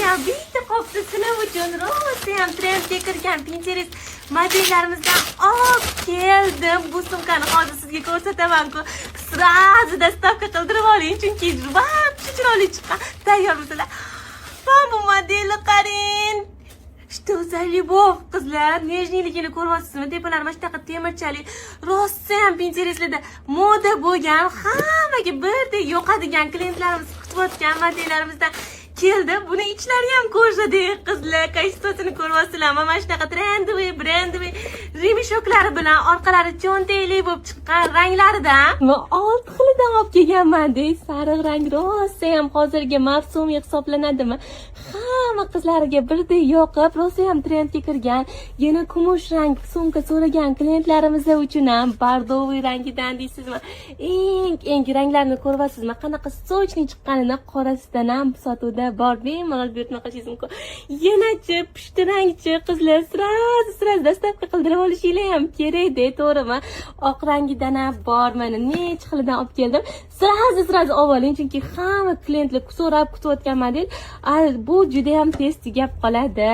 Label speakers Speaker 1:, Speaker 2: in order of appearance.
Speaker 1: mana bitta qopda sinov uchun rosa ham trendga kirgan Pinterest modellarimizdan olib keldim. Bu sumkani hozir sizga ko'rsataman-ku. Sразу dostavka qildirib oling, chunki vaqti chiroyli chiqqan. Tayyormisizlar? Mana bu modelni qarang. Что за любовь, qizlar, nejniligini ko'ryapsizmi? Tepalari mana shunaqa temirchalik, rosa ham Pinterestda moda bo'lgan, hammaga birdek yoqadigan klientlarimiz kutayotgan modellarimizdan keldi. Buni ichlari ham ko'rsadek, qizlar, kayfiyatini ko'ryapsizlar. Mana shunaqa trendiy, brandiy remishoklari bilan orqalari cho'ntakli bo'lib chiqqan ranglaridan va 6 xilidan olib kelganman-dek. Sariq rang rosa ham hozirgi mavsumiy hisoblanadimi? Hamma qizlarga birdek yoqib, rosa ham trendga kirgan. Yana kumush rang sumka so'ragan klientlarimiz uchun ham bordoviy rangidan deysizmi? Eng ranglarni ko'ryapsizmi? Qanaqa sochni chiqqanini qorasidan ham sotuvda bor. Bemalol buyurtma qilishingiz mumkin. Yanachi pushti rangchi qizlar sразу dostavka qildirib olishinglar ham kerak-da, to'g'rimi? Oq rangidan ham bor. Mana necha xilidan olib keldim. Sразу olib oling, chunki hamma klientlar so'rab kutayotgan model. Bu juda ham tez tugab qoladi.